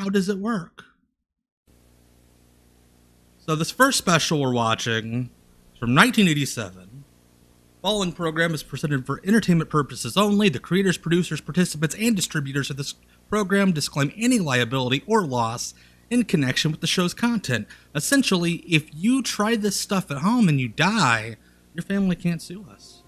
How does it work? So this first special we're watching is from 1987. Following program is presented for entertainment purposes only. The creators, producers, participants, and distributors of this program disclaim any liability or loss in connection with the show's content. Essentially, if you try this stuff at home and you die, your family can't sue us.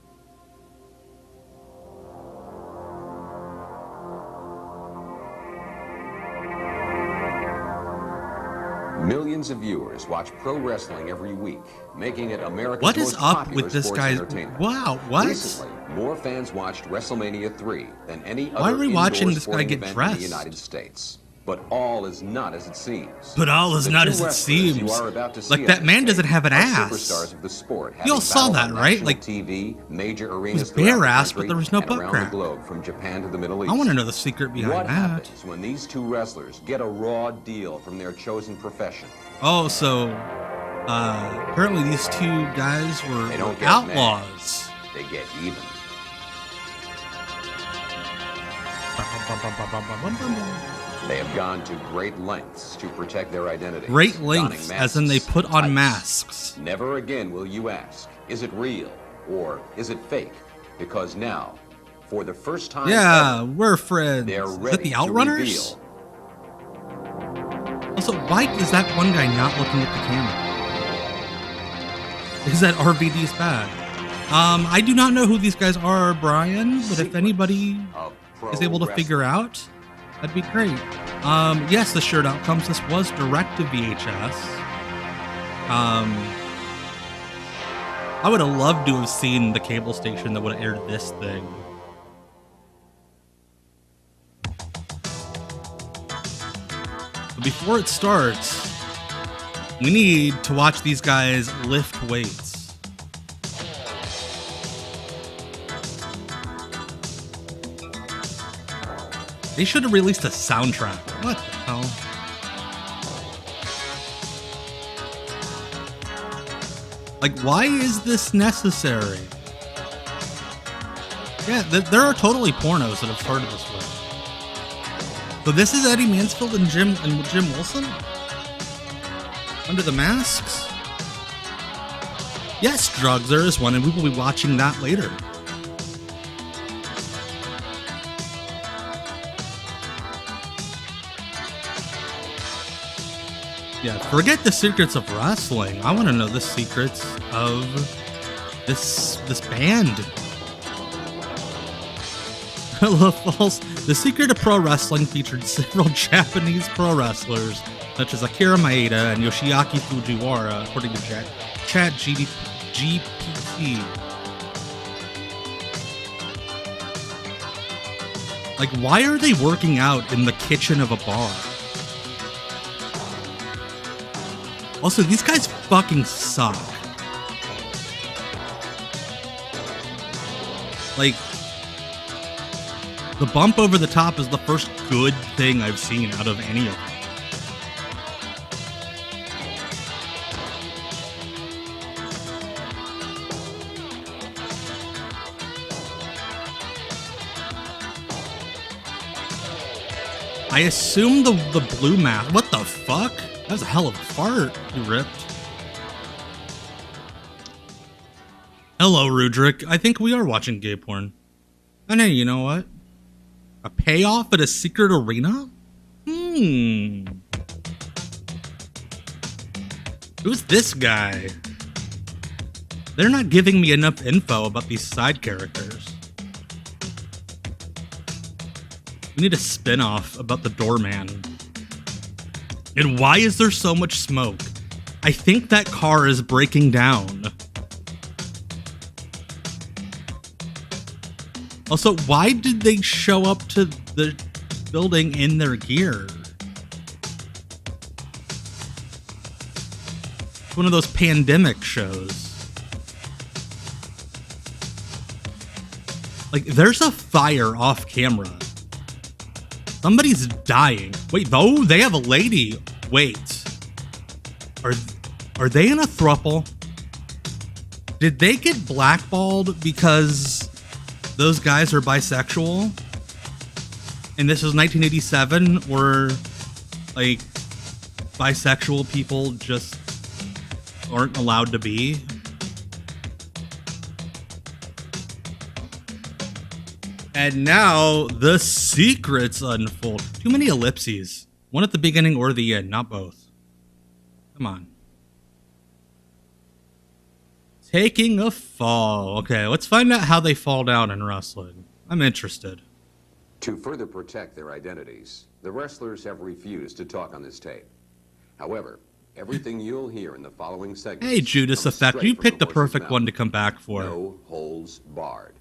Millions of viewers watch pro wrestling every week, making it America's what is most up popular with this sports guy? entertainment. Wow, what? Recently, more fans watched WrestleMania 3 than any Why other are we watching indoor this guy sporting get event dressed? in the United States. But all is not as it seems. But all is The not two as it wrestlers you seems. are about to see Like, on that this man tape doesn't have an are ass. Superstars of the sport, You all having saw battled that, on right? national Like, TV, major arenas bare throughout the ass, but country, there was no and butt around crack. the globe, from Japan to the Middle East. I want to know the secret behind What that. happens when these two wrestlers get a raw deal from their chosen profession? Oh, so apparently these two guys were They don't get outlaws. They get even. They have gone to great lengths to protect their identities. Great donning lengths, as in they masks, put on tights. masks. Never again will you ask, is it real or is it fake? Because now, for the first time Yeah, ever, we're friends. they're Is that ready the to Outrunners? reveal. Also, why is that one guy not looking at the camera? Is that RVD's bad? I do not know who these guys are, Brian, but if anybody is able to figure out, that'd be great. Yes, the shirt outcomes. This was direct to VHS. I would have loved to have seen the cable station that would have aired this thing. But before it starts, we need to watch these guys lift weights. They should have released a soundtrack. What the hell? Like, why is this necessary? Yeah, there are totally pornos that have started this way. So this is Eddie Mansfield and Jim Wilson? Under the masks? Yes, drugs, there is one, and we will be watching that later. Yeah, forget the secrets of wrestling. I want to know the secrets of this band. The secret of pro wrestling featured several Japanese pro wrestlers, such as Akira Maeda and Yoshiaki Fujiwara, according to Chat GPT. Like, why are they working out in the kitchen of a bar? Also, these guys fucking suck. Like, the bump over the top is the first good thing I've seen out of any of them. I assume the blue mask. What the fuck? That was a hell of a fart you ripped. Hello, Rudrick. I think we are watching gay porn. And hey, you know what? A payoff at a secret arena? Who's this guy? They're not giving me enough info about these side characters. We need a spin-off about the doorman. And why is there so much smoke? I think that car is breaking down. Also, why did they show up to the building in their gear? It's one of those pandemic shows. Like, there's a fire off camera. Somebody's dying. Wait, though, they have a lady. Wait. Are they in a throuple? Did they get blackballed because those guys are bisexual? And this was 1987, or like bisexual people just aren't allowed to be. And now the secrets unfold. Too many ellipses. One at the beginning or the end, not both. Come on. Taking a fall. Okay, let's find out how they fall down in wrestling. I'm interested. To further protect their identities, the wrestlers have refused to talk on this tape. However, everything you'll hear in the following segments... Hey, Judas Effect, you picked the perfect one to come back for. No holds barred.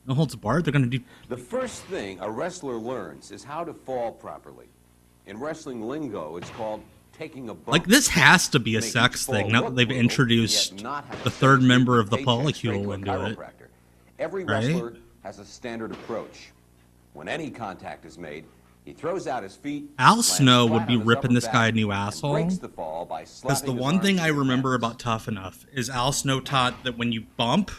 No holds barred? They're going to do... The first thing a wrestler learns is how to fall properly. In wrestling lingo, it's called taking a bump. Like, this has to be a sex thing, now that they've introduced the third member of the polycule into it. Every wrestler has a standard approach. When any contact is made, he throws out his feet. Al Snow would be ripping this guy a new asshole. Because the one thing I remember about Tough Enough is Al Snow taught that when you bump,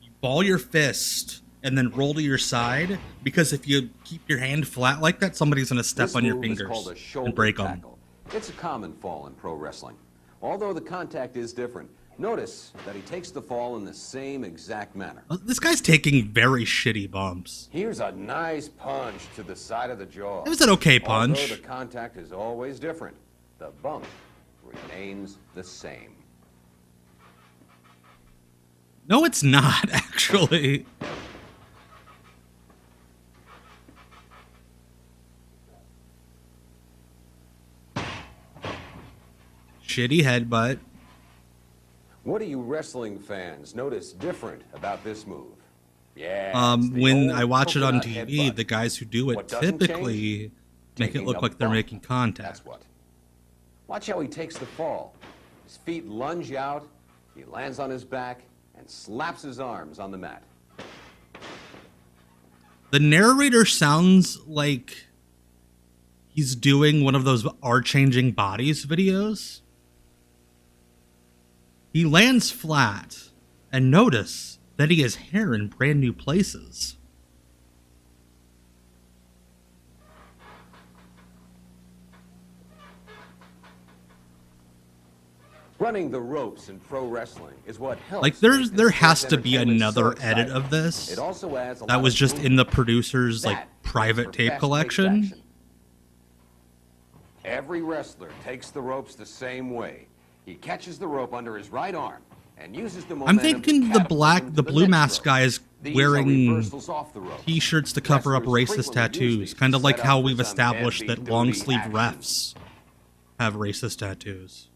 you ball your fist and then roll to your side. Because if you keep your hand flat like that, somebody's going to step on your fingers and break them. It's a common fall in pro wrestling. Although the contact is different, notice that he takes the fall in the same exact manner. This guy's taking very shitty bumps. Here's a nice punch to the side of the jaw. It was an okay punch. Although the contact is always different, the bump remains the same. No, it's not, actually. Shitty headbutt. What do you wrestling fans notice different about this move? Yeah. When I watch it on TV, the guys who do it typically make it look like they're making contact. That's what. Watch how he takes the fall. His feet lunge out, he lands on his back, and slaps his arms on the mat. The narrator sounds like he's doing one of those Are Changing Bodies videos. He lands flat, and notice that he has hair in brand new places. Running the ropes in pro wrestling is what helps. Like there has to be another edit of this it also adds that was just in the producer's like private tape collection. Every wrestler takes the ropes the same way. He catches the rope under his right arm and uses the momentum. I'm thinking the blue mask guy is wearing t-shirts to cover up racist tattoos, kind of like how we've established that long sleeve refs have racist tattoos.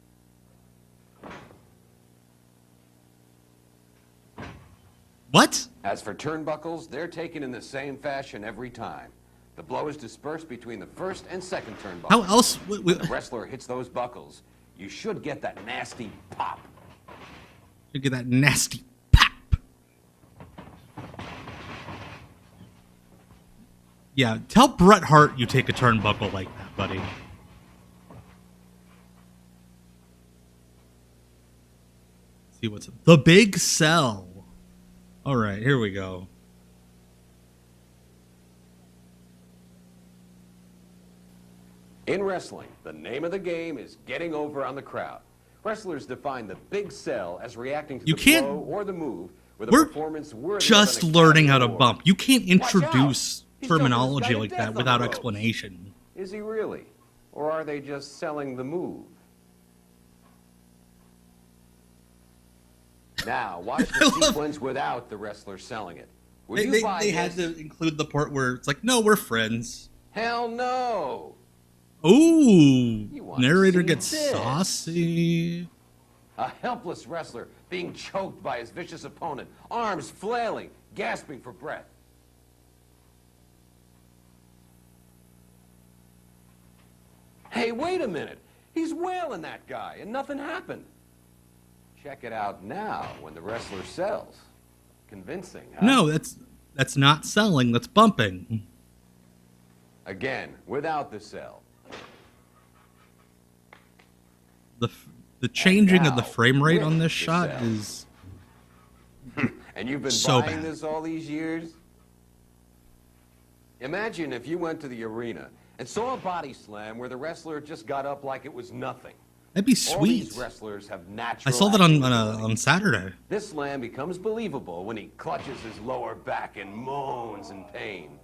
What? As for turnbuckles, they're taken in the same fashion every time. The blow is dispersed between the first and second turnbuckle. How else? When the wrestler hits those buckles, you should get that nasty pop. You get that nasty pop. Yeah, tell Bret Hart you take a turnbuckle like that, buddy. Let's see what's the big sell. All right, here we go. In wrestling, the name of the game is getting over on the crowd. Wrestlers define the big sell as reacting to the blow or the move with a performance worthy just of an learning how to award. bump. You can't introduce terminology like that without explanation. Is he really? Or are they just selling the move? Now, watch the sequence without the wrestler selling it. They had to include the part where it's like, no, we're friends. Hell no! Ooh, narrator gets saucy. A helpless wrestler being choked by his vicious opponent, arms flailing, gasping for breath. Hey, wait a minute. He's wailing that guy, and nothing happened. Check it out now when the wrestler sells. Convincing, huh? No, that's not selling, that's bumping. Again, without the sell. The changing of the frame rate on this shot is and you've been so buying bad. this all these years? Imagine if you went to the arena and saw a body slam where the wrestler just got up like it was nothing. That'd be All these sweet. wrestlers have natural I saw that on Saturday. This slam becomes believable when he clutches his lower back and moans in pain.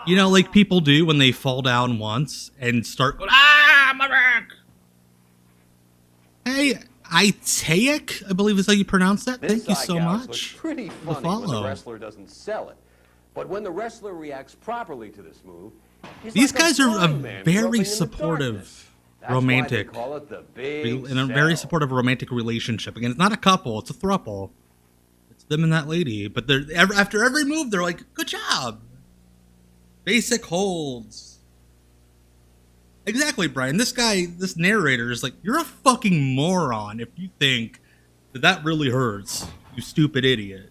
You know, like people do when they fall down once and start going, ah, my back. Hey, Itaic, I believe is how you pronounce that. Thank you so much. Pretty funny when the wrestler doesn't sell it. But when the wrestler reacts properly to this move, these guys are a very supportive romantic in a very supportive romantic relationship. Again, it's not a couple, it's a throuple. It's them and that lady. But they're after every move, they're like, good job. Basic holds. Exactly, Brian. This guy, this narrator is like, you're a fucking moron if you think that that really hurts, you stupid idiot.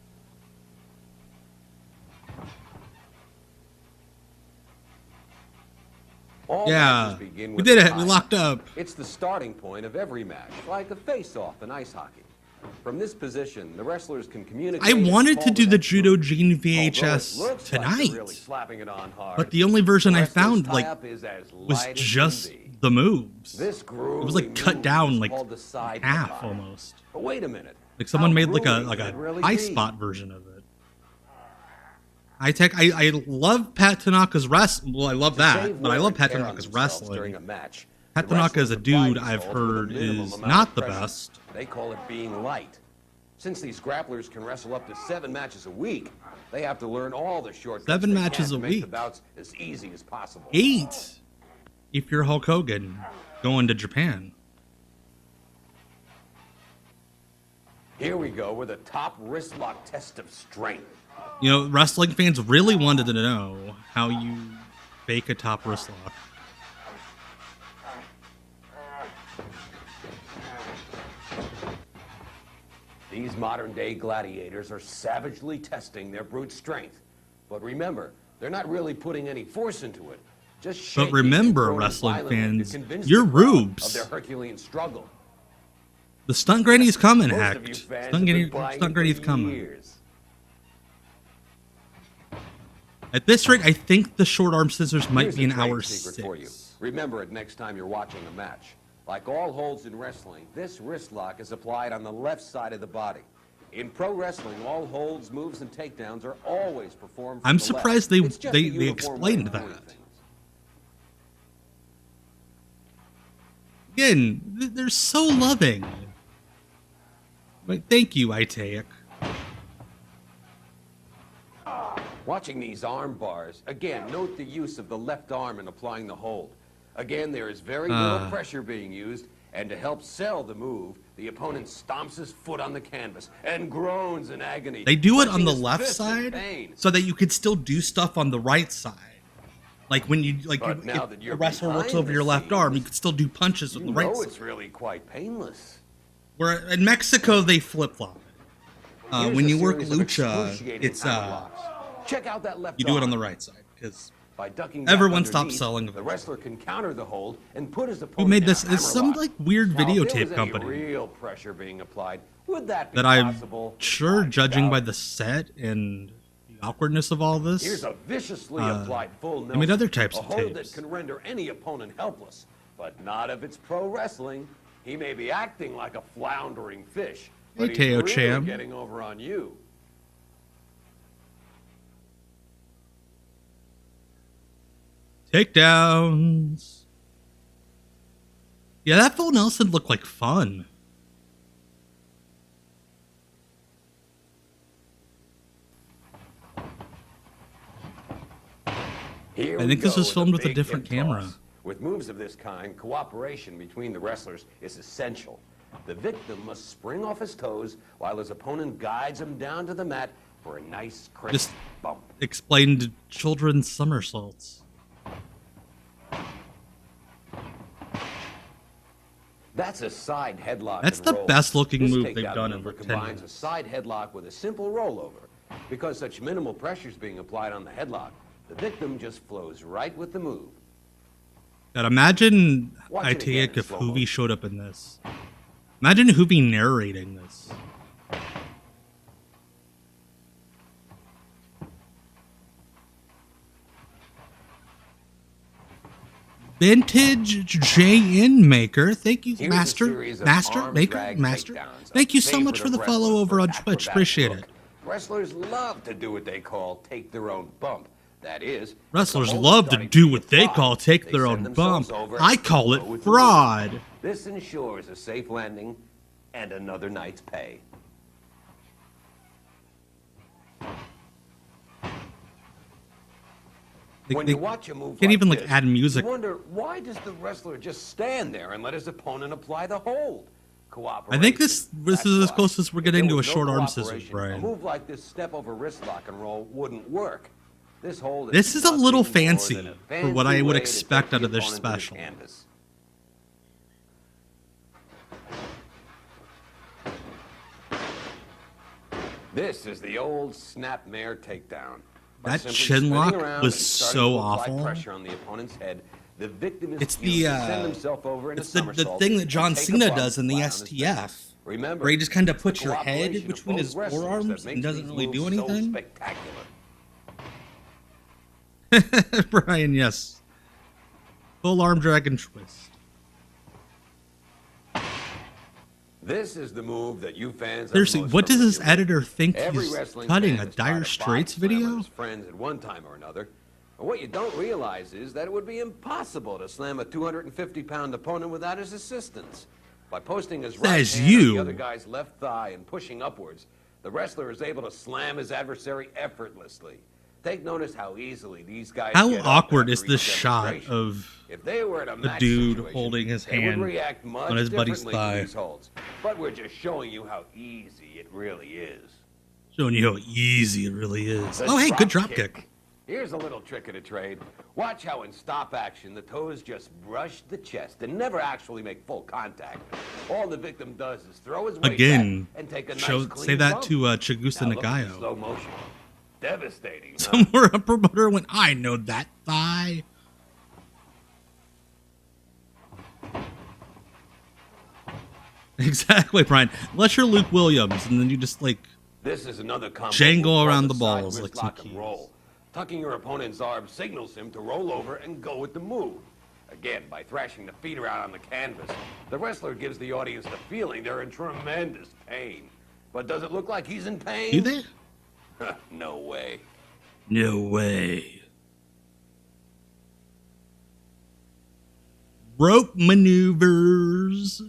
Yeah, we did it. We locked up. It's the starting point of every match, like a face-off in ice hockey. From this position, the wrestlers can communicate. I wanted to do the Judo Gene VHS tonight, but the only version I found was just the moves. It was like cut down like half almost. But wait a minute. Like someone made like a high spot version of it. I love Pat Tanaka's wrestling. Well, I love that, but I love Pat Tanaka's wrestling. Pat Tanaka as a dude, I've heard, is not the best. They call it being light. Since these grapplers can wrestle up to 7 matches a week, they have to learn all the shortcuts 7 matches a to make week. The bouts as easy as possible. 8 if you're Hulk Hogan going to Japan. Here we go with a top wrist lock test of strength. You know, wrestling fans really wanted to know how you fake a top wrist lock. These modern-day gladiators are savagely testing their brute strength. But remember, they're not really putting any force into it. Just shaking. But remember, wrestling fans, you're rubes. Of their Herculean struggle. The stunt granny's coming, Hecht. Stunt granny's coming. At this rate, I think the short arm scissors might be an hour 6. For you. Remember it next time you're watching a match. Like all holds in wrestling, this wrist lock is applied on the left side of the body. In pro wrestling, all holds, moves, and takedowns are always performed from I'm the surprised left. they explained that. Again, they're so loving. But thank you, Itaic. Watching these arm bars, again, note the use of the left arm in applying the hold. Again, there is very little pressure being used, and to help sell the move, the opponent stomps his foot on the canvas and groans in agony. They do it on the left side so that you could still do stuff on the right side. Like when you if the wrestler works over your left arm, you could still do punches with the right side. It's really quite painless. Where in Mexico they flip-flop it. When you work lucha, it's check out that left you do it on the right side because everyone stops selling the wrestler can counter the hold and put his opponent. Who made this? It's some like weird videotape company. Real pressure being applied. Would that be possible? I'm sure, judging by the set and the awkwardness of all this. Here's a viciously applied full Nelson, I mean, other types of hold tapes that can render any opponent helpless, but not if it's pro wrestling. He may be acting like a floundering fish, but he's really Cham. getting over on you. Takedowns. Yeah, that full Nelson looked like fun. Here I think this was filmed with a different camera. With moves of this kind, cooperation between the wrestlers is essential. The victim must spring off his toes while his opponent guides him down to the mat for a nice crisp bump. Explained children's somersaults. That's a side headlock. That's the best looking move they've done in 10 combines minutes. A side headlock with a simple rollover. Because such minimal pressure is being applied on the headlock, the victim just flows right with the move. God, imagine Itaic if Hoovy showed up in this. Imagine Hoovy narrating this. Vintage J.N. Maker. Thank you, Here's a Master. series of Master. arm Maker. drag Master. takedowns, a Thank you so much favorite for the of follow wrestlers over for on Twitch. acrobatic Appreciate look. it. Wrestlers love to do what they call take their own bump. That is, Wrestlers if the love to starting do be what a they fraud, call take they their send own themselves bump. over I and call go it with the move. fraud. This ensures a safe landing and another night's pay. When you watch a move can't like even like this, add music. you wonder, why does the wrestler just stand there and let his opponent apply the hold? I think this That's is as why. close as we're If getting there to a was no short arm scissors, cooperation, Brian. A move like this step over wrist lock and roll wouldn't work. This hold This is a little nothing more fancy than a for what I fancy would way to expect take out of the this opponent to the special. canvas. This is the old snapmare takedown. By That simply chin spinning lock around was and starting so to apply awful. Pressure on the opponent's head. The victim is It's cued the to send himself over in a it's the somersault thing that and John take a Cena bump does in the flat on his face. STF, Remember, where he just kind of it's puts the your head cooperation of between both his wrestlers forearms that and makes doesn't these really do moves so anything. spectacular. Brian, yes. Full arm drag and twist. This is the move that you fans are Seriously, most what does this familiar with. editor think Every he's wrestling cutting? fan A has tried Dire to Straits body slam video? his friends at one time or another. But what you don't realize is that it would be impossible to slam a 250-pound opponent without his assistance. By posting his right Says hand on you. the other guy's left thigh and pushing upwards, the wrestler is able to slam his adversary effortlessly. Take notice how easily these guys How get up awkward after is this each shot demonstration. of If they were in a the match dude situation, holding his they would hand react much on his buddy's differently to thigh? these holds. But we're just showing you how easy it really is. showing you how easy it really is? The Oh, hey, good drop kick. Here's a little trick of the trade. Watch how in stop action, the toes just brush the chest and never actually make full contact. All the victim does is throw his weight Again, back and take a show, nice clean say that bump. to Chigusa Now look at the Nagayo. slow motion. Devastating, huh? Somewhere a promoter went, I know that thigh. Exactly, Brian. Unless you're Luke Williams, and then you just like This is another combo jangle move around called the side balls wrist like some lock and keys. roll. Tucking your opponent's arm signals him to roll over and go with the move. Again, by thrashing the feet around on the canvas, the wrestler gives the audience the feeling they're in tremendous pain. But does it look like he's in pain? do they? No way. No way. Rope maneuvers.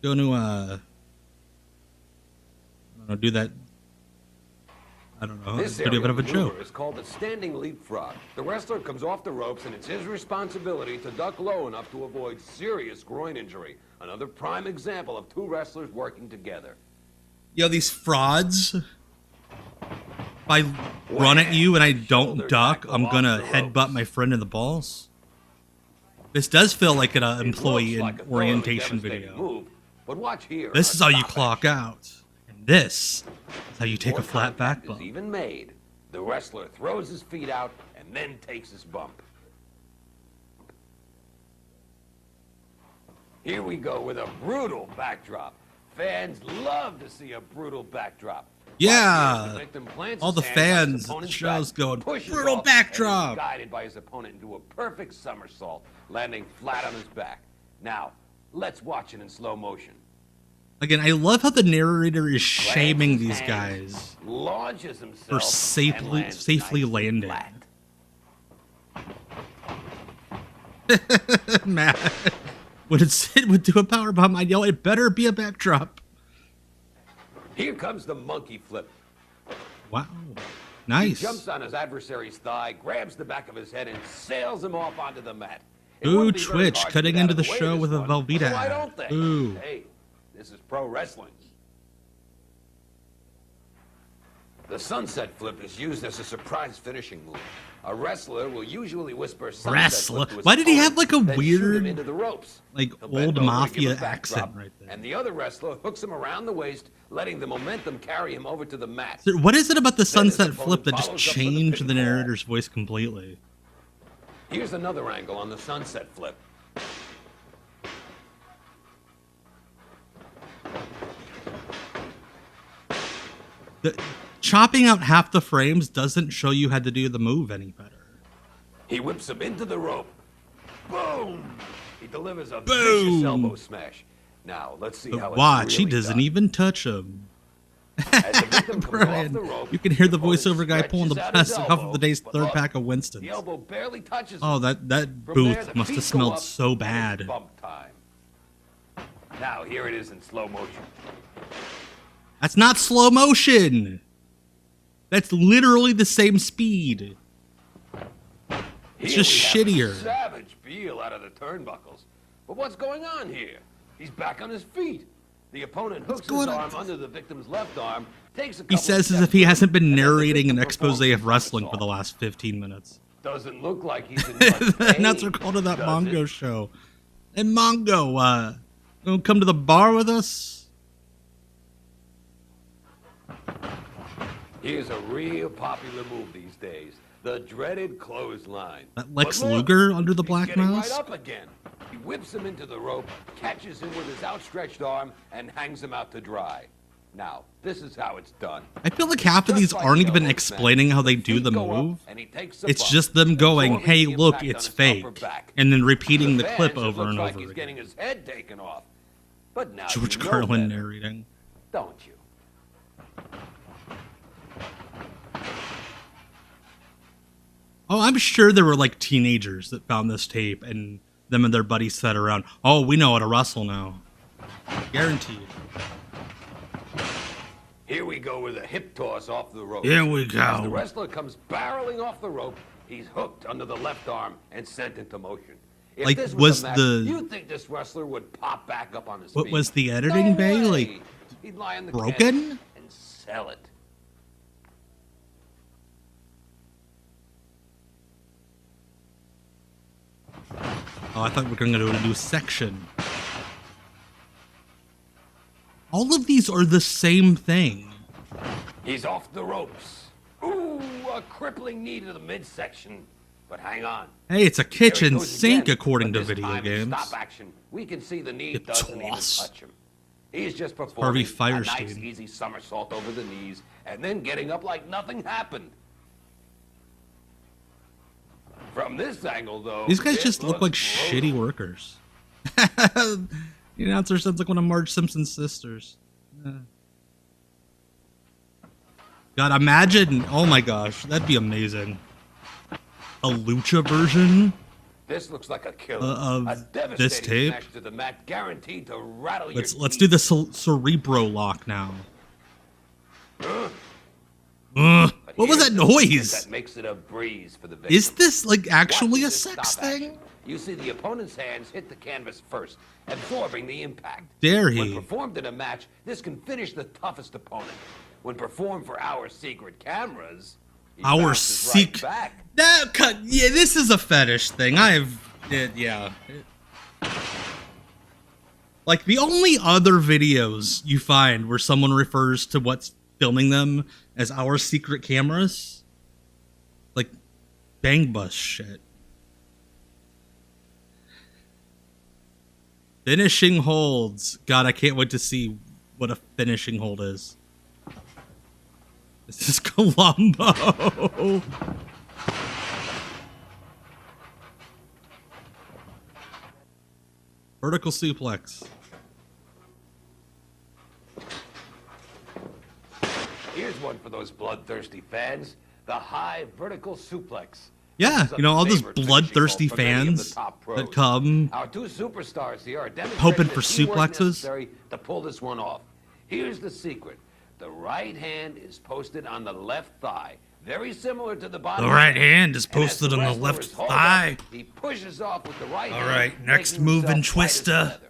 Going to I don't know, do that. I don't know. This It's a bit of a maneuver joke. is called the standing leapfrog. The wrestler comes off the ropes, and it's his responsibility to duck low enough to avoid serious groin injury. Another prime example of two wrestlers working together. Yo, these frauds. If I run at you and I don't duck, I'm gonna headbutt my friend in the balls. This does feel like an employee It looks like a orientation thoroughly devastating video. move, but watch here. This is how you Stop clock action. out. And this is how you take a Before flat back contact bump. is even made, the wrestler throws his feet out and then takes his bump. Here we go with a brutal backdrop. Fans love to see a brutal backdrop. Yeah. The victim plants All his the hands on his fans at the opponent's shows back, going, pushes "Brutal off, backdrop." and is guided by his opponent into a perfect somersault, landing flat on his back. Now, let's watch it in slow motion. Again, I love how the narrator is shaming Plants his these hands, guys launches himself, for and safely lands safely nicely landing. flat. Matt, when Sid would do a power bomb, I'd yell, "It better be a backdrop." Here comes the monkey flip. Wow, He nice. jumps on his adversary's thigh, grabs the back of his head, and sails him off onto the mat. It Ooh, wouldn't be very Twitch, hard to cutting get out into of the way show of with this a one, Velveeta so why ad. don't they? Ooh. Hey, this is pro wrestling. The sunset flip is used as a surprise finishing move. A wrestler will usually whisper sunset Wrestler? flip to his Why did he have, opponent, like, a then shoot him weird, into the ropes. like, He'll bend old over and mafia give a backdrop, accent right there? And the other wrestler hooks him around the waist, letting the momentum carry him over to the mat. What is it about the Then his sunset opponent flip that just follows up with a changed the pinfall. narrator's voice completely? Here's another angle on the sunset flip. The chopping out half the frames doesn't show you how to do the move any better. He whips him into the rope. Boom! He delivers a Boom! vicious elbow smash. Now, let's see how But watch, it's he really doesn't done. even touch him. As the victim comes off the rope, You can hear the opponent voiceover guy pulling the stretches out his plastic off of elbow, the day's but third look, pack of Winston's. The elbow barely touches Oh, him. that From there, booth the must have feet go smelled up, so and it's bad. bump time. Now, here it is in slow motion. That's not slow motion. That's literally the same speed. It's Here just we have a shittier. savage feel out of the turnbuckles. But what's going on here? He's back on his feet. The opponent hooks his going on? arm under the victim's left arm, takes a He couple says as steps if he hasn't been and then the narrating an victim expose performs of a wrestling for the somersault. last 15 minutes. Doesn't look like he's in much The pain, announcer called to that does Mongo it? show. Hey, Mongo, gonna come to the bar with us? Here's a real popular move these days. The dreaded clothesline. That Lex But look, Luger under the he's black getting mask? right up again. He whips him into the rope, catches him with his outstretched arm, and hangs him out to dry. Now, this is how it's done. I feel like half of Just these like aren't the even elbow explaining smash, how they do feet the go up, move. and he takes the It's bump, just them going, absorbing hey, the look, impact it's on his fake. upper back. And then repeating the To clip fans, it over looks and like over he's again. getting his head taken off. But now George you know Carlin better, narrating. don't you? Oh, I'm sure there were like teenagers that found this tape and them and their buddies sat around. Oh, we know how to wrestle now. Guaranteed. Here we go with a hip toss off the rope. Here we As the go. wrestler comes barreling off the rope, he's hooked under the left arm and sent into motion. If Like, this was a match, the- you'd think this wrestler would pop back up on his What feet. was the editing No bay, way. like, He'd lie on the broken? canvas and sell it. Oh, I thought we were going to do a new section. All of these are the same thing. He's off the ropes. Ooh, a crippling knee to the midsection. But hang on. Hey, it's a There he kitchen goes sink again, according but to this video time in games. Stop action. We can see the knee You doesn't even toss. touch him. He's just Harvey performing a Firestein. nice, easy somersault over the knees and then getting up like nothing happened. From this angle, though, These guys it just look looks like brutal. shitty workers. The announcer sounds like one of Marge Simpson's sisters. God, imagine. Oh my gosh, that'd be amazing. A lucha version This looks like a killer. of a devastating this tape. smash to the mat, guaranteed to rattle Let's your do teeth. the Cerebro lock now. What was Here's that the secret noise? That makes it a breeze for the victim. Is this like actually Watching a this sex stop thing? action, you see the opponent's hands hit the canvas first, absorbing the impact. Dare When he? performed in a match, this can finish the toughest opponent. When performed for our secret cameras, he Our bounces right secret. back. Yeah, this is a fetish thing. Yeah. Like, the only other videos you find where someone refers to what's filming them as our secret cameras, like, bang bus shit. Finishing holds. God, I can't wait to see what a finishing hold is. This is Columbo. Vertical suplex. Here's one for those bloodthirsty fans: the high vertical suplex. Yeah, This is a you know, all those favorite finishing bloodthirsty hold for many of the fans top pros. that come. Our two superstars here are demonstrating Hoping the for teamwork suplexes. necessary to pull this one off. Here's the secret: the right hand is posted on the left thigh, very similar to the body. The right hand is And as posted on the wrestler left is hauled thigh. up, he pushes off with the right All hand. right, next making move in himself light as Twister. a feather.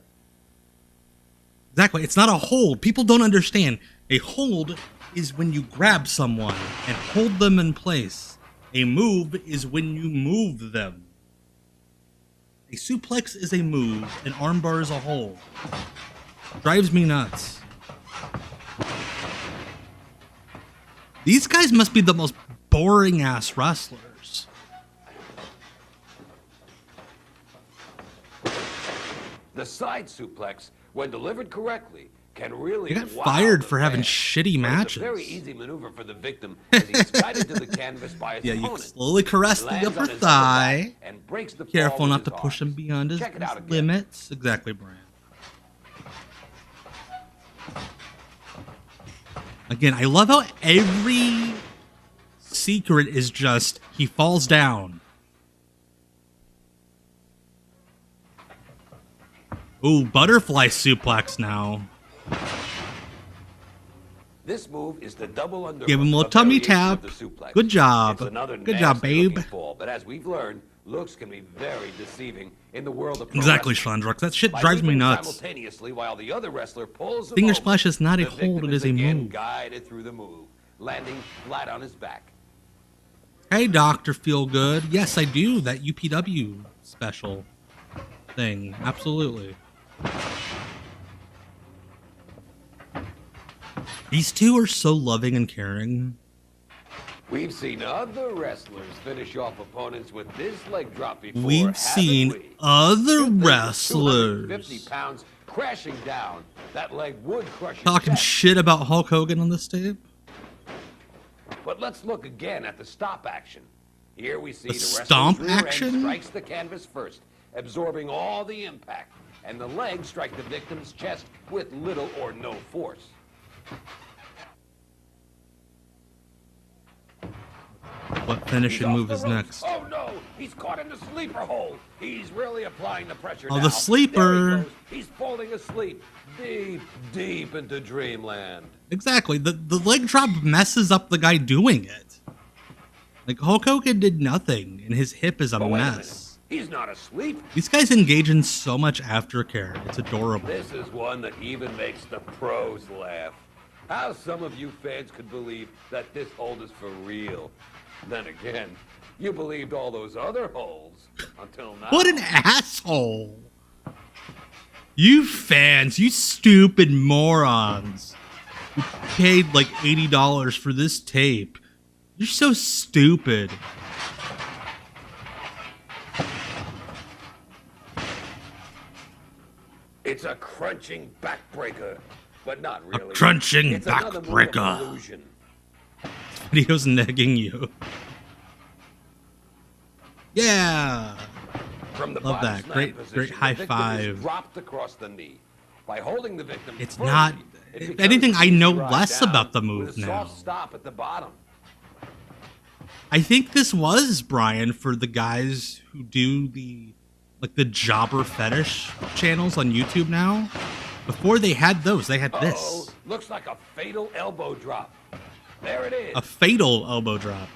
Exactly, it's not a hold. People don't understand. A hold is when you grab someone and hold them in place. A move is when you move them. A suplex is a move, an armbar is a hold. Drives me nuts. These guys must be the most boring ass wrestlers. The side suplex, when delivered correctly, can really He got wow fired the for having fans. shitty But matches. It's a very easy maneuver for the victim as he's guided to the canvas by his Yeah, you opponent. slowly caress the Lands upper on his thigh. back and breaks the fall Careful with not his to push him arms. beyond his Check it out again. limits. Exactly, Brian. Again, I love how every secret is just he falls down. Ooh, butterfly suplex now. This move is the double underhook. Give him a little a tummy variation of tap. the suplex. Good job. It's another Good job, nasty looking babe. fall, but as we've learned, looks can be very deceiving in the world of pro Exactly, wrestling. Shandrox. That shit By drives me leaping nuts. simultaneously while the other wrestler pulls him Finger over, splash is not a the hold, victim it is a again move. Guided through the move, landing flat on his back. Hey, Dr. Feelgood. Yes, I do. That UPW special thing. Absolutely. These two are so loving and caring. We've seen other wrestlers finish off opponents with this leg drop before. We've haven't seen we? other Good thing with wrestlers 250 pounds crashing down. That leg would crush your talking chest. shit about Hulk Hogan on this tape. But let's look again at the stop action. Here we see The the stomp wrestler's rear end action? strikes the canvas first, absorbing all the impact, and the legs strike the victim's chest with little or no force. What finishing He's move off is the ropes. next? Oh no, he's caught in the sleeper hold. He's really applying the pressure Oh, now. the sleeper. There he goes. He's falling asleep, deep, deep into dreamland. Exactly. The leg drop messes up the guy doing it. Like, Hulk Hogan did nothing, and his hip is a But wait a minute. mess. He's not asleep. These guys engage in so much aftercare. It's adorable. This is one that even makes the pros laugh. How some of you fans could believe that this hold is for real. Then again, you believed all those other holds until now. What an asshole. You fans, you stupid morons. You paid like $80 for this tape. You're so stupid. It's a crunching backbreaker, but not really. A crunching It's another move of backbreaker. illusion. Video's negging you. Yeah. From the Love body that. slam Great- position, great the high victim is five. dropped across the knee. By holding the victim It's firmly, not- it if becomes anything, I easy know to ride less down about the with move a now. soft stop at the bottom. I think this was, Brian, for the guys who do the jobber fetish channels on YouTube now. Before they had those, they had Uh-oh, this. looks like a fatal elbow drop. There it is. A fatal elbow drop.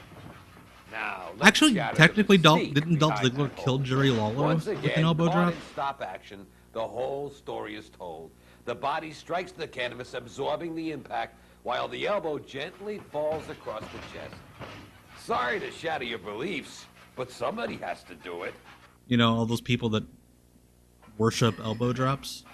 Now, let's Actually, shatter technically, the mystique didn't Dolph behind Ziggler that kill hold. Jerry Lawler Once with again, an elbow caught drop? in stop action, the whole story is told. The body strikes the canvas, absorbing the impact, while the elbow gently falls across the chest. Sorry to shatter your beliefs, but somebody has to do it. You know, all those people that worship elbow drops.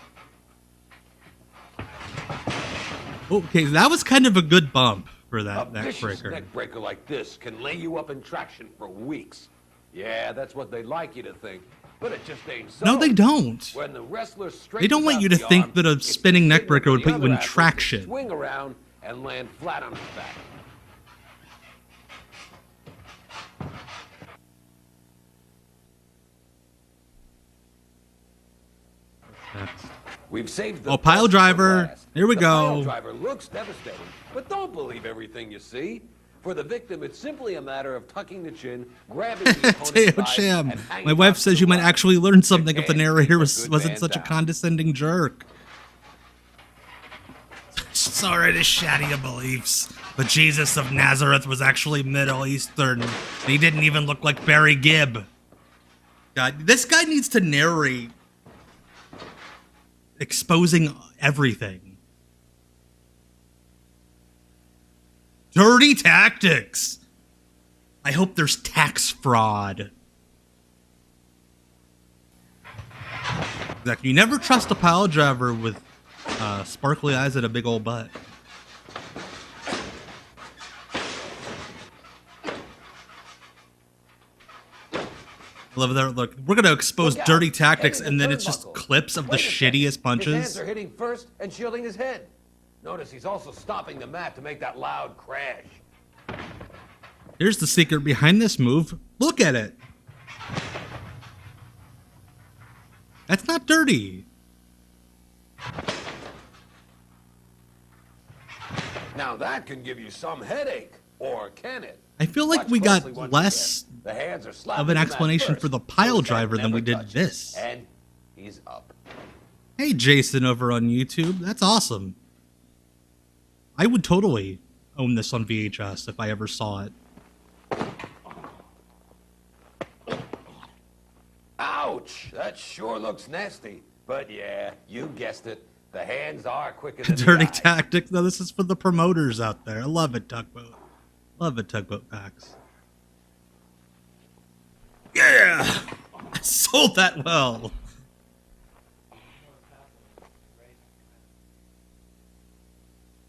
Okay, that was kind of a good bump for A that neck vicious breaker. neck breaker like this can lay you up in traction for weeks. Yeah, that's what they'd like you to think, but it just ain't so. No, they don't. When the wrestler They don't want you to think that a spinning neck breaker would put you in traction. Swing around and land flat on his back. Next. We've saved the Oh, pile best for driver. last. Here we the go. Pile driver looks devastating, but don't believe everything you see. For the victim, it's simply a matter of tucking the chin, grabbing the opponent's Teo thigh, Cham. and hanging My wife on says to you the might rope. actually learn something if the can't narrator keep a wasn't good such a man down. condescending jerk. Sorry to shatter your beliefs, but Jesus of Nazareth was actually Middle Eastern. And he didn't even look like Barry Gibb. God, this guy needs to narrate exposing everything. Dirty tactics. I hope there's tax fraud. Exactly. You never trust a pile driver with sparkly eyes and a big old butt. I love that. Look, we're gonna expose Look out. dirty tactics, Head and in then the it's just turnbuckle. clips of the Wait a second. shittiest His punches. hands are hitting first and shielding his head. Notice he's also stomping the mat to make that loud crash. Here's the secret behind this move. Look at it. That's not dirty. Now that can give you some headache, or can it? I feel like Watch we got closely once less again. The hands are slapping of an the mat explanation first, for the so pile his head driver than never we did touches. this. And he's up. Hey, Jason over on YouTube. That's awesome. I would totally own this on VHS if I ever saw it. Ouch! That sure looks nasty. But yeah, you guessed it. The hands are quicker than Dirty the eyes. tactic. No, this is for the promoters out there. I love it, Tugboat. Love it, Tugboat Packs. Yeah! I sold that well.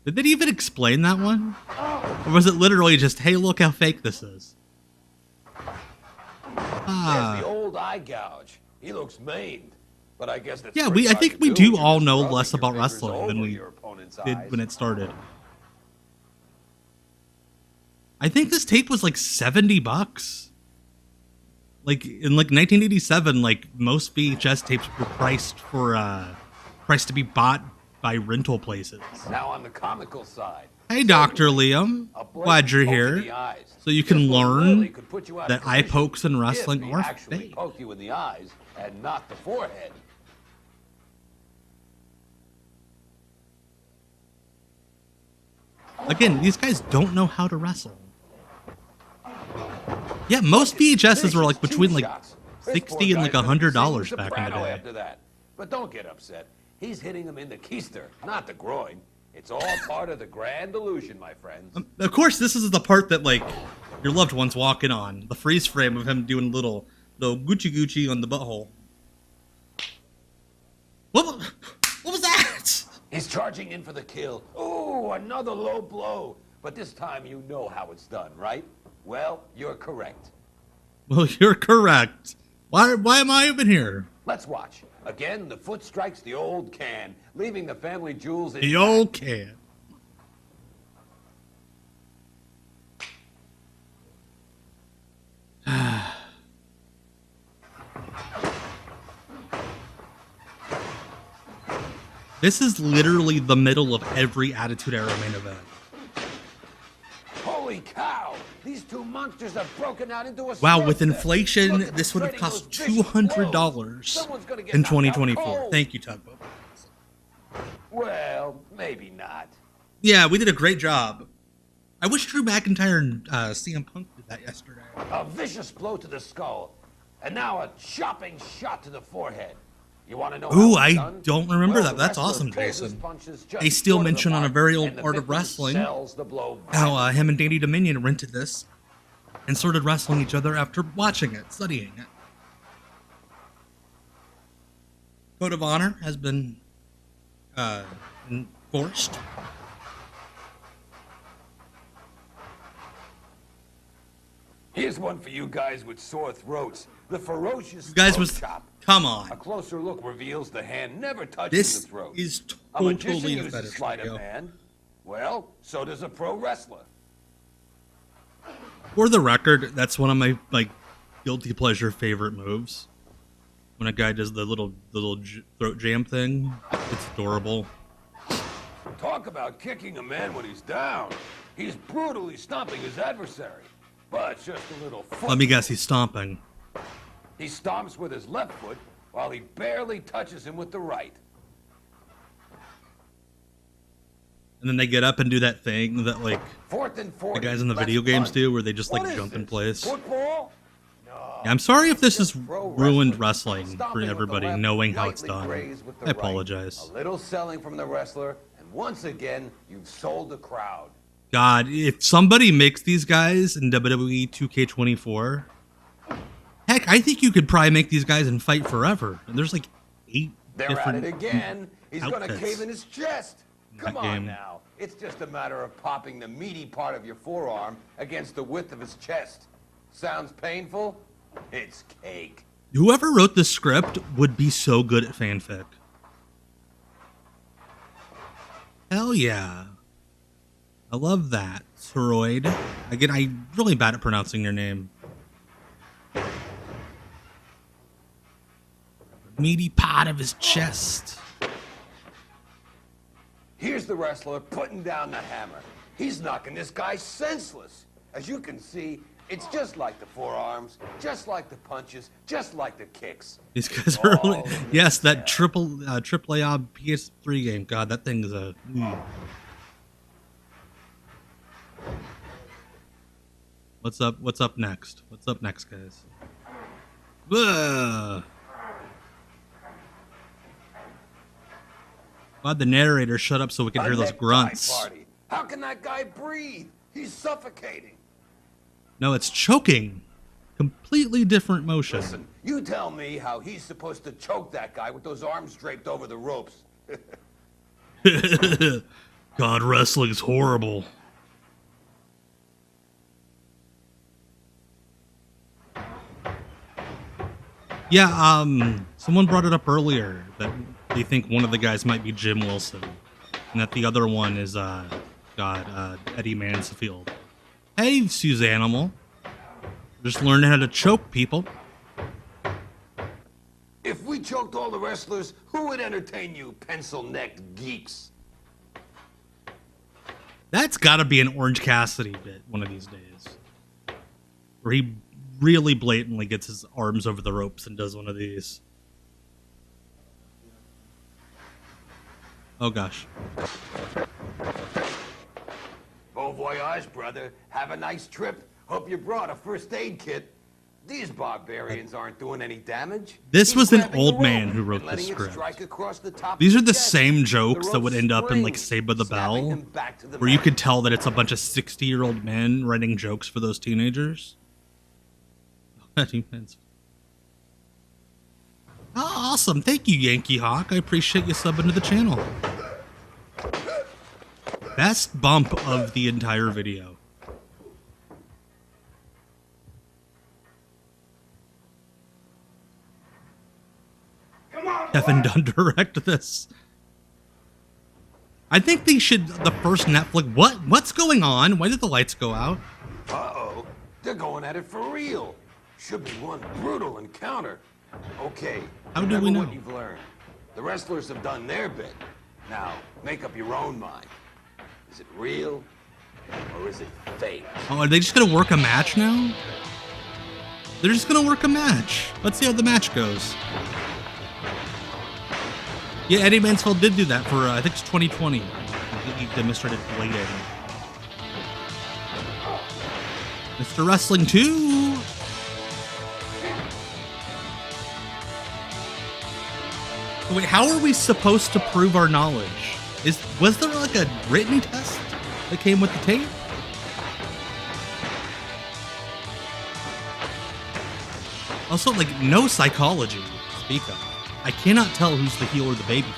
Did they even explain that one? Or was it literally just, hey, look how fake this is? There's the old eye gouge. He looks maimed. But I guess that's Yeah, pretty I hard think to we do do when you're all just know rubbing less your about fingers wrestling than over we your opponent's did eyes. when it started. I think this tape was like $70. Like in like 1987, like most VHS tapes were priced to be bought by rental places. Now on the comical side. Hey, Dr. Liam. A blatant Glad you're poke in here. the eyes. So you can This one learn really could put you out of that eye commission pokes in wrestling if he are actually fake. poked you in the eyes and not the forehead. Again, these guys don't know how to wrestle. Yeah, most VHSs were like between like $60 and like $100 back in the day. After that. But don't get upset. He's hitting him in the keister, not the groin. It's all part of the grand illusion, my friends. Of course, this is the part that like your loved one's walking on. The freeze frame of him doing little Gucci on the butthole. What was that? He's charging in for the kill. Ooh, another low blow. But this time you know how it's done, right? Well, you're correct. Well, you're correct. Why am I even here? Let's watch. Again, the foot strikes the old can, leaving the family jewels in. The old can. This is literally the middle of every Attitude Era main event. Holy cow! These two monsters have broken out into a Wow, slugfest. with inflation, Look at this them would have trading cost those vicious $200 blows. Someone's gonna get in knocked out 2024. cold. Thank you, Tugboat. Well, maybe not. Yeah, we did a great job. I wish Drew McIntyre and CM Punk did that yesterday. A vicious blow to the skull, and now a chopping shot to the forehead. You want to know? Ooh, how it's I done? don't remember Well, that. That's the wrestler awesome, pulls his Jason. punches just They still short of the mention on a mark, very old and the Art of victim Wrestling sells the blow how him and Danny Dominion rented this and started wrestling each other after watching it, studying it. Code of Honor has been enforced. Here's one for you guys with sore throats. The ferocious You guys throat was chop. come A on. closer look reveals the hand never touching This the throat. is A magician totally a uses fetish sleight of video. hand. Well, so does a pro wrestler. For the record, that's one of my like guilty pleasure favorite moves. When a guy does the little throat jam thing, it's adorable. Talk about kicking a man when he's down. He's brutally stomping his adversary. But just a little foot. Let me guess, he's stomping. He stomps with his left foot while he barely touches him with the right. And then they get up and do that thing that like Fourth and 40. the guys in the Let's video games punt. do, where they just like What is jump in this, place. Football? No. Yeah, I'm sorry if this is Just pro ruined wrestling. wrestling for Stomping with the everybody left, knowing how it's lightly done. grazed with the I right. apologize. A little selling from the wrestler, and once again, you've sold the crowd. God, if somebody makes these guys in WWE 2K24, heck, I think you could probably make these guys and fight forever. And there's like 8 They're at different it again. He's going to outfits cave in his chest. Come that on game. now. It's just a matter of popping the meaty part of your forearm against the width of his chest. Sounds painful? It's cake. Whoever wrote this script would be so good at fanfic. Hell yeah. I love that, Toroid. Again, I'm really bad at pronouncing your name. Meaty part of his chest. Here's the wrestler putting down the hammer. He's knocking this guy senseless. As you can see, it's just like the forearms, just like the punches, just like the kicks. These guys are really, yes, that triple A PS3 game. God, that thing is a. What's up? What's up next? What's up next, guys? Ugh. Glad the narrator shut up so we can hear those grunts. How can that guy breathe? He's suffocating. No, it's choking. Completely different motion. Listen, you tell me how he's supposed to choke that guy with those arms draped over the ropes. God, wrestling's horrible. Yeah, someone brought it up earlier that they think one of the guys might be Jim Wilson, and that the other one is, Eddie Mansfield. Hey, Suzanimal. Just learning how to choke people. If we choked all the wrestlers, who would entertain you, pencil-necked geeks? That's gotta be an Orange Cassidy bit one of these days. Where he really blatantly gets his arms over the ropes and does one of these. Oh gosh. Bon voyage, brother. Have a nice trip. Hope you brought a first aid kit. These barbarians aren't doing any damage. This was an old man who wrote this script. These are the same jokes that would end up in like Saved by the Bell, where you could tell that it's a bunch of 60-year-old men writing jokes for those teenagers. Oh, awesome. Thank you, Yankee Hawk. I appreciate you subbing to the channel. Best bump of the entire video. Kevin Dunn direct this. I think they should, the first Netflix, what's going on? Why did the lights go out? Uh-oh, they're going at it for real. Should be one brutal encounter. Okay, how do we know? What you've learned. The wrestlers have done their bit. Now, make up your own mind. Is it real or is it fake? Oh, are they just gonna work a match now? They're just gonna work a match. Let's see how the match goes. Yeah, Eddie Mansfield did do that for, I think it's 2020. He demonstrated blading. Mr. Wrestling 2! Wait, how are we supposed to prove our knowledge? Was there like a written test that came with the tape? Also, like, no psychology to speak of. I cannot tell who's the heel or the baby face.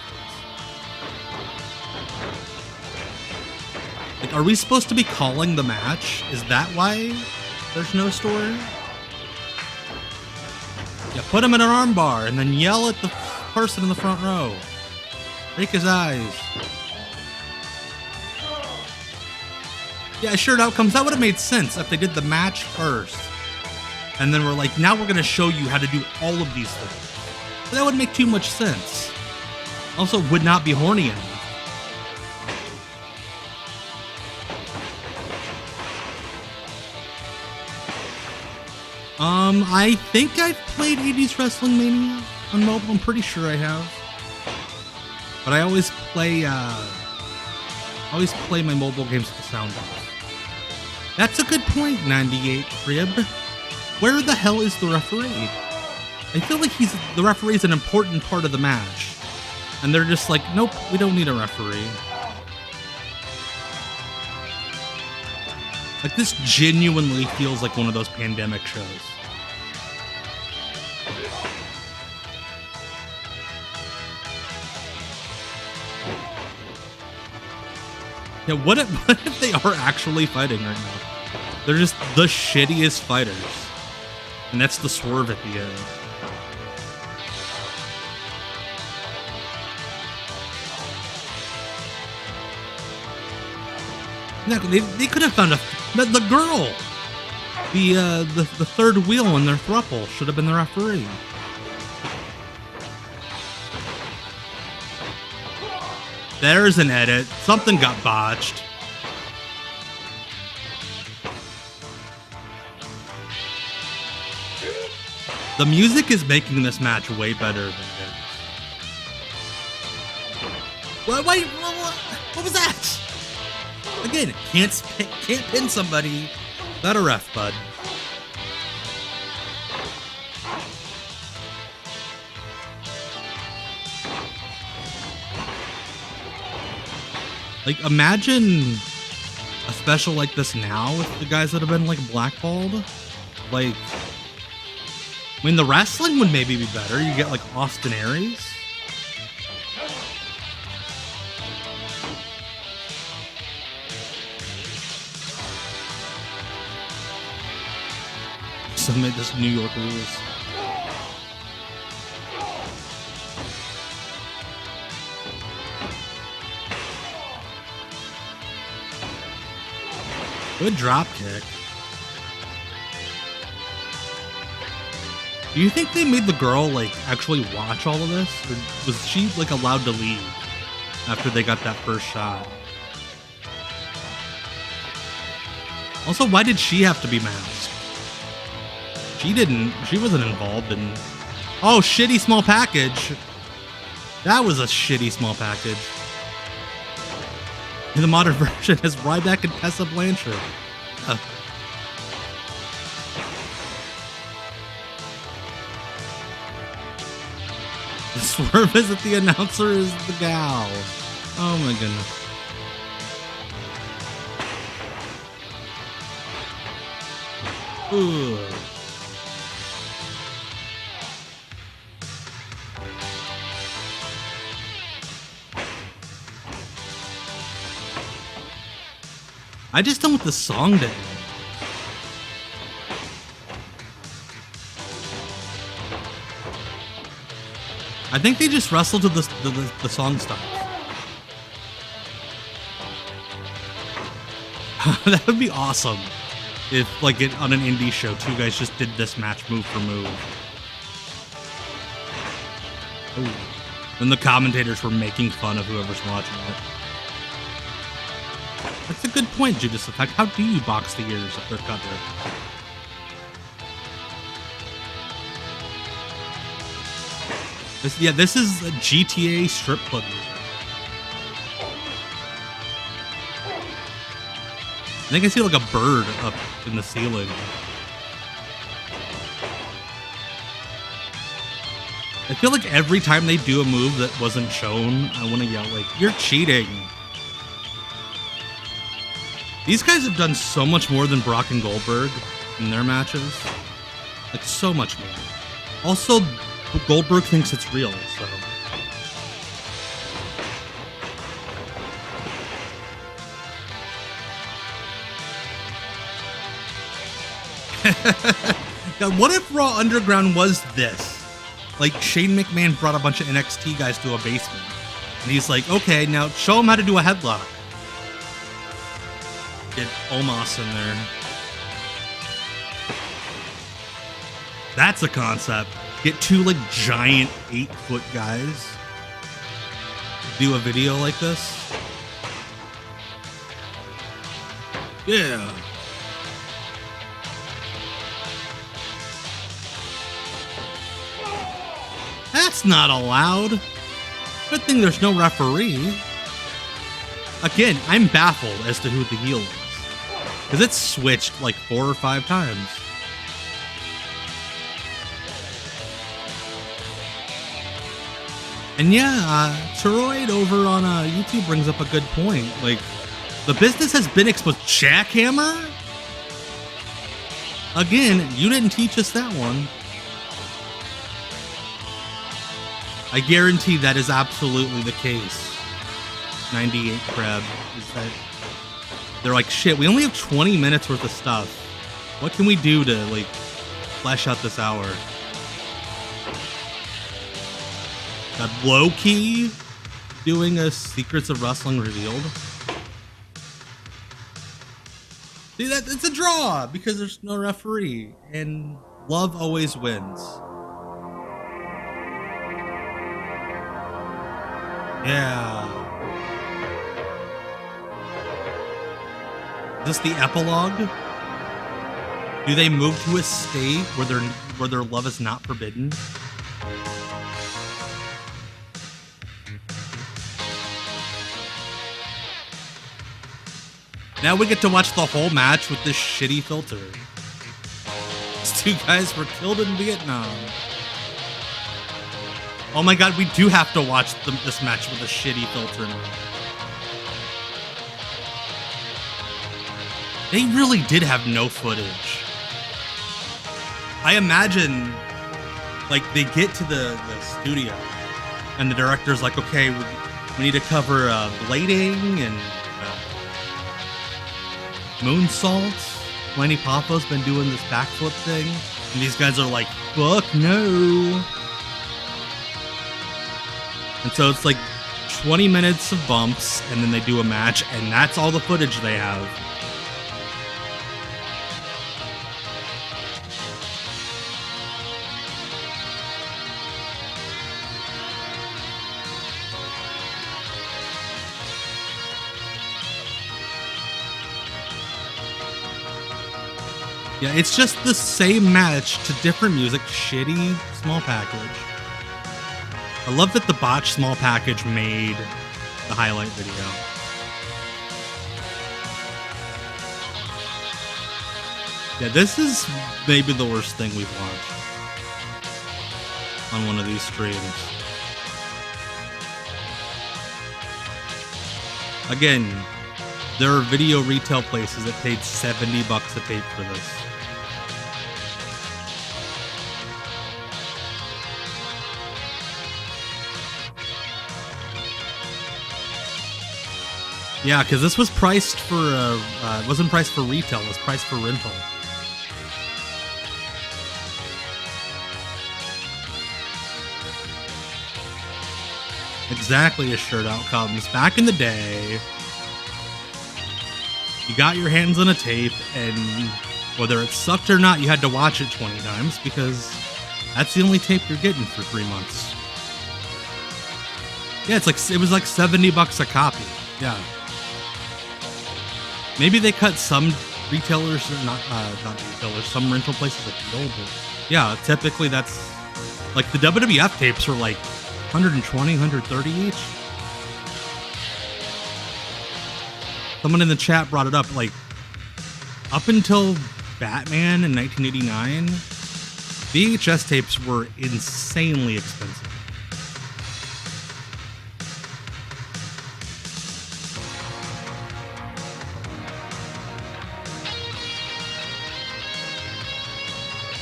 Like, are we supposed to be calling the match? Is that why there's no story? Yeah, put him in an armbar and then yell at the person in the front row. Break his eyes. Yeah, assured outcomes. That would have made sense if they did the match first. And then we're like, now we're going to show you how to do all of these things. But that would make too much sense. Also, would not be horny enough. I think I've played 80s Wrestling Mania on mobile. I'm pretty sure I have. But I always play my mobile games with the sound off. That's a good point, 98 Crib. Where the hell is the referee? I feel like the referee's an important part of the match. And they're just like, nope, we don't need a referee. Like, this genuinely feels like one of those pandemic shows. Yeah, what if they are actually fighting right now? They're just the shittiest fighters. And that's the swerve at the end. No, they could have found the girl. The third wheel in their throuple should have been the referee. There's an edit. Something got botched. The music is making this match way better than this. What was that? Again, can't pin somebody without a ref, bud. Like, imagine a special like this now with the guys that have been, like, blackballed. Like, I mean, the wrestling would maybe be better. You get, like, Austin Aries. Submit this New York rules. Good drop kick. Do you think they made the girl, like, actually watch all of this? Or was she, like, allowed to leave after they got that first shot? Also, why did she have to be masked? She wasn't involved in... Oh, shitty small package. That was a shitty small package. In the modern version has Ryback and Tessa Blanchard. The swerve is that the announcer is the gal. Oh my goodness. Ooh. I just don't want the song to end. I think they just wrestle to the song stops. That would be awesome if, like, on an indie show, two guys just did this match move for move. Ooh. And the commentators were making fun of whoever's watching it. That's a good point, Judas Effect. How do you box the ears if they're covered? This is a GTA strip club music. I think I see like a bird up in the ceiling. I feel like every time they do a move that wasn't shown, I want to yell like, "You're cheating!" These guys have done so much more than Brock and Goldberg in their matches. Like, so much more. Also, Goldberg thinks it's real, so... God, what if Raw Underground was this? Like, Shane McMahon brought a bunch of NXT guys to a basement. And he's like, okay, now show them how to do a headlock. Get Omos in there. That's a concept. Get two, like, giant 8-foot guys. Do a video like this. Yeah. That's not allowed. Good thing there's no referee. Again, I'm baffled as to who the heel is. Because it's switched like 4 or 5 times. And yeah, Toroid over on YouTube brings up a good point. Like, the business has been exposed. Jackhammer? Again, you didn't teach us that one. I guarantee that is absolutely the case. 98 Crab is that they're like, shit, we only have 20 minutes worth of stuff. What can we do to, like, flesh out this hour. Got low-key doing a Secrets of Wrestling revealed. See, that it's a draw because there's no referee, and love always wins. Yeah. Is this the epilogue? Do they move to a state where their love is not forbidden? Now we get to watch the whole match with this shitty filter. These two guys were killed in Vietnam. Oh my god, we do have to watch this match with a shitty filter now. They really did have no footage. I imagine, like, they get to the studio, and the director's like, okay, we need to cover blading and moonsaults. Lanny Poffo's been doing this backflip thing, and these guys are like, fuck no. And so it's like 20 minutes of bumps, and then they do a match, and that's all the footage they have. Yeah, it's just the same match to different music, shitty small package. I love that the botched small package made the highlight video. Yeah, this is maybe the worst thing we've watched on one of these streams. Again, there are video retail places that paid $70 a tape for this. Yeah, because this was priced for, it wasn't priced for retail, it was priced for rental. Exactly as shirt outcomes. Back in the day, you got your hands on a tape, and whether it sucked or not, you had to watch it 20 times because that's the only tape you're getting for 3 months. Yeah, it was like $70 a copy. Yeah. Maybe they cut some retailers, not retailers, some rental places a deal, but yeah, typically that's like the WWF tapes are like 120, 130 each. Someone in the chat brought it up, like, up until Batman in 1989, VHS tapes were insanely expensive.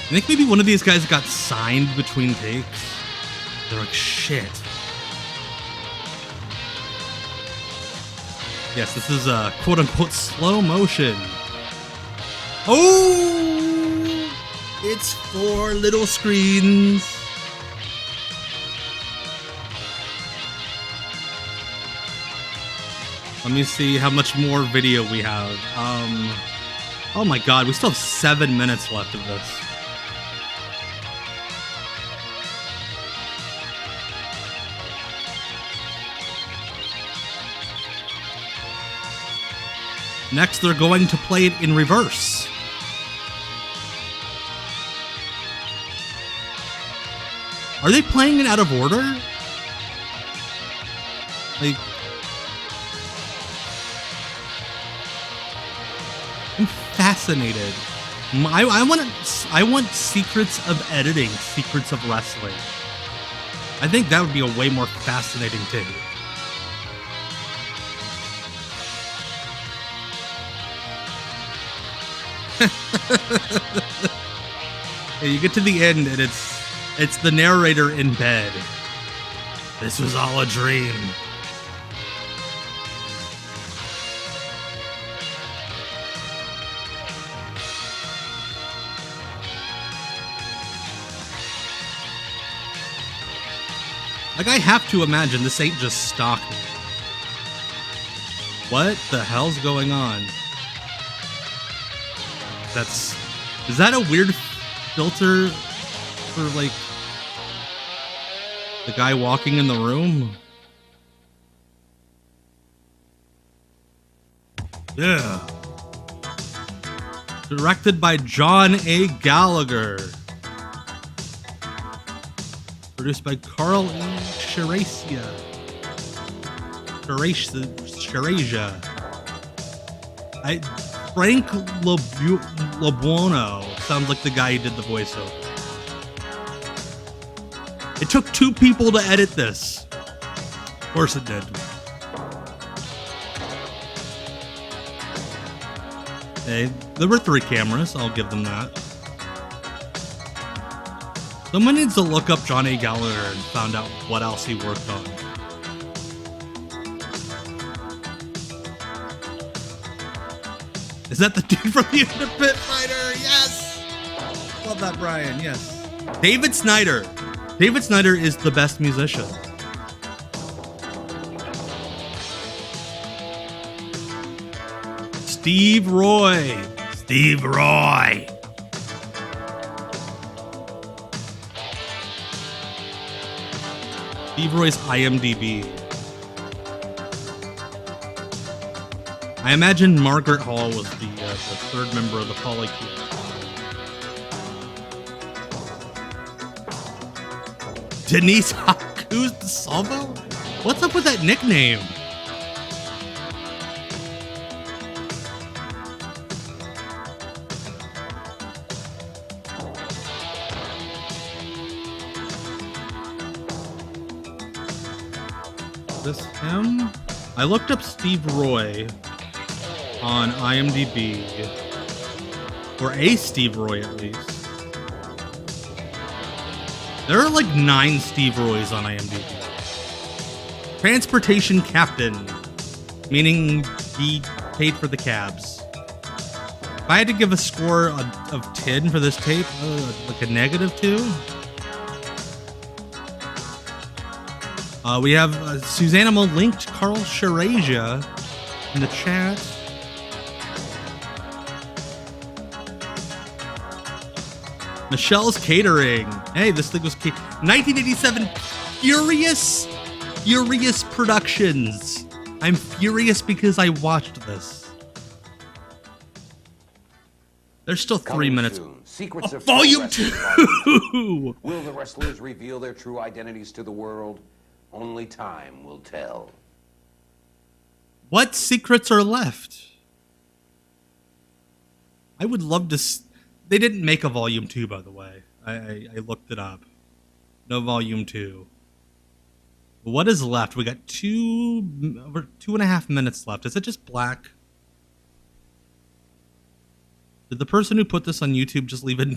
I think maybe one of these guys got signed between takes. They're like, shit. Yes, this is a quote-unquote slow motion. Oh! It's 4 little screens. Let me see how much more video we have. Oh my god, we still have 7 minutes left of this. Next, they're going to play it in reverse. Are they playing it out of order? Like, I'm fascinated. I want secrets of editing, secrets of wrestling. I think that would be a way more fascinating tape. Yeah, you get to the end and it's the narrator in bed. This was all a dream. Like, I have to imagine this ain't just stock. What the hell's going on? Is that a weird filter for, like, the guy walking in the room? Yeah. Directed by John A. Gallagher. Produced by Carl E. Sharasia. Frank Labuono sounds like the guy who did the voiceover. It took 2 people to edit this. Of course it did. Hey, there were 3 cameras, I'll give them that. Someone needs to look up John A. Gallagher and find out what else he worked on. Is that the dude from the Underpit Fighter? Yes! Love that, Brian, yes. David Snyder. David Snyder is the best musician. Steve Roy. Steve Roy. Steve Roy's IMDb. I imagine Margaret Hall was the 3rd member of the Polycule. Denise Haku's the Salvo? What's up with that nickname? This him? I looked up Steve Roy on IMDb, or a Steve Roy at least. There are like 9 Steve Roys on IMDb. Transportation captain, meaning he paid for the cabs. If I had to give a score of 10 for this tape, like a -2. We have Susanimo linked Carl Sharasia in the chat. Michelle's Catering. Hey, this thing was 1987 Furious Productions. I'm furious because I watched this. There's still 3 minutes. Secrets of Volume 2! Will the wrestlers reveal their true identities to the world? Only time will tell. What secrets are left? I would love to... They didn't make a Volume 2, by the way. I looked it up. No Volume 2. What is left? We got over 2.5 minutes left. Is it just black? Did the person who put this on YouTube just leave it in